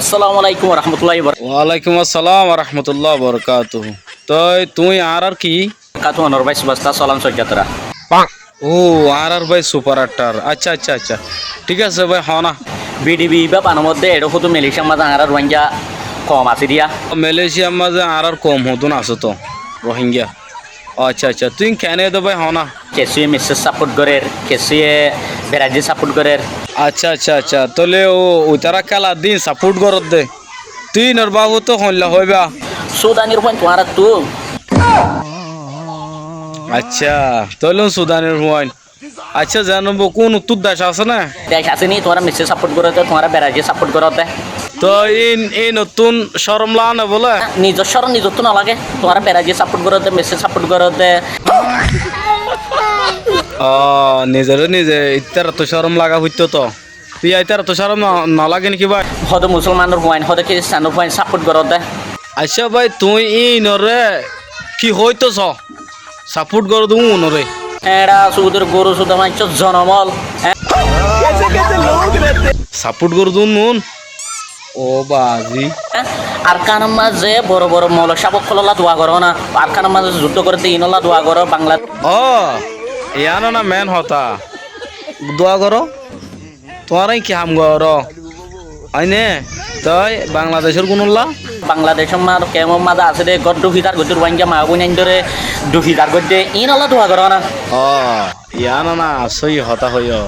আসসালামু আলাইকুম রহমতুল্লাহি ওয়ালাইকুম আসসালাম রহমতুল্লাহ বরকাতুহ। তো তুই আর কি বারাকাতুহু নরবাই সুবাস্তা সালাম সজ্জাতরা ও আর ভাই সুপার আটটার আচ্ছা আচ্ছা আচ্ছা ঠিক আছে ভাই হ না বিডিবি বা পানোর মধ্যে এটা হতো মেলিশিয়া মাঝে আর রোহিঙ্গা কম আছে দিয়া মালয়েশিয়ার মাঝে আর কম হতুন আছে তো রোহিঙ্গা আচ্ছা আচ্ছা তুই কেন তো ভাই হ না কেসুয়ে মেসেজ সাপোর্ট করের কেসুয়ে বেরাজি সাপোর্ট করের আচ্ছা আচ্ছা আচ্ছা তাহলে ও তারা খেলা দিন সাপোর্ট করত দে তুই নর বাবু তো হইলা হইবা সুদানির পয়েন্ট তোমার তো আচ্ছা তাহলে সুদানের হুয়াইন আচ্ছা জানবো কোন উত্তর দেশ আছে না দেখ আসেনি তোমার মেসেজ সাপোর্ট করতে তোমার বেরাজি সাপোর্ট করতে তো এই নতুন শরম লা না বলে নিজস্বর নিজত্ব নালাগে তোমার বেরাজি সাপোর্ট করতে মেসেজ সাপোর্ট করতে নিজের নিজে ইতার তো শরম লাগা হইতো তো তুই ইতার তো শরম না লাগে নাকি ভাই হয়তো মুসলমানের পয়েন্ট হয়তো খ্রিস্টানের পয়েন্ট সাপোর্ট করতে আচ্ছা ভাই তুই নরে কি হইতছ সাপোর্ট করে দু নরে এরা সুদের গরু সুদা মাংস জনমল সাপোর্ট করে দু নুন ও বাজি আর কানার মাঝে বড় বড় মল সাপক খোলা দোয়া করো না আর কানার মাঝে যুদ্ধ করতে ইনলা দোয়া করো বাংলা ও ইয়ানো না মেন হতা দোয়া করো তোমার কি হাম গর আইনে তাই বাংলাদেশের কোনলা বাংলাদেশের মার কেমন মাদা আছে রে গড ডুফিদার গদুর বাঙ্গা মা বইনাইন ধরে ডুফিদার গদ্দে ইনলা দোয়া করো না ও ইয়ানো না সই হতা হইও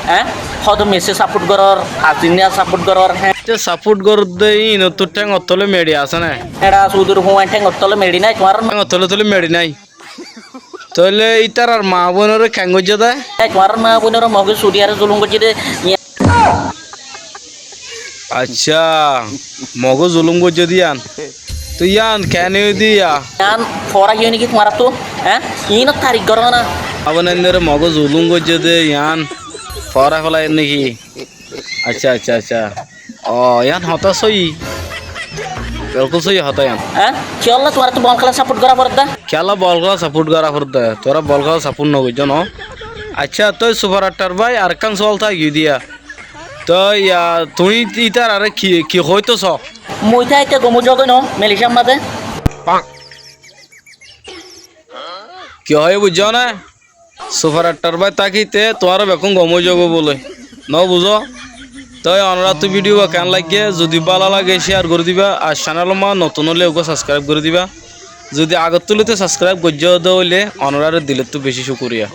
হ্যাঁ হয়তো মেসে সাপোর্ট করর আজিনিয়া সাপোর্ট করর হ্যাঁ সাপোর্ট করে দেই নতুন ট্যাং অতলে মেডি আছে না এরা সুদূর হুমায় ঠেং অতলে মেডি নাই তোমার অতলে তলে মেডি নাই তাহলে ইতার আর মা বোনের খ্যাঙ্গজ দেয় তোমার মা বোনের মগে সুরিয়ারে জুলুম করছি রে আচ্ছা মগো জুলুম করছে দিয়ান তুই ইয়ান কেন দিয়া ইয়ান ফরা কি নাকি তোমার তো হ্যাঁ ইন তারিখ করো না আবার মগো জুলুম করছে দে ইয়ান ফরা ফলাই নাকি আচ্ছা আচ্ছা আচ্ছা ও ইয়ান হতা সই বিলকুল সই হতা ইয়ান হ্যাঁ কি হল তোমার তো বল খেলা সাপোর্ট করা পড়তা খেলা বল খেলা সাপোর্ট করা পড়তে তোরা বল খেলা সাপোর্ট নগজ ন আচ্ছা তুই সুপার আটটার ভাই আর কান চল থাকি দিয়া তো ইয়া তুই ইতার আরে কি কি হইতছ মুইতা এটা গমু জগই ন মেলিশার মাঝে কি হয় বুঝছ না সুপার আটটার ভাই তাকিতে তোমার বেকন গম যাব বলে ন বুঝো তাই অনুরাধ ভিডিও কেন লাগে যদি ভালো লাগে শেয়ার করে দিবা আর চ্যানেল মা নতুন হলে ওকে সাবস্ক্রাইব করে দিবা যদি আগত তুলিতে সাবস্ক্রাইব গজ্জ হইলে অনুরাধ দিলে তো বেশি শুকরিয়া।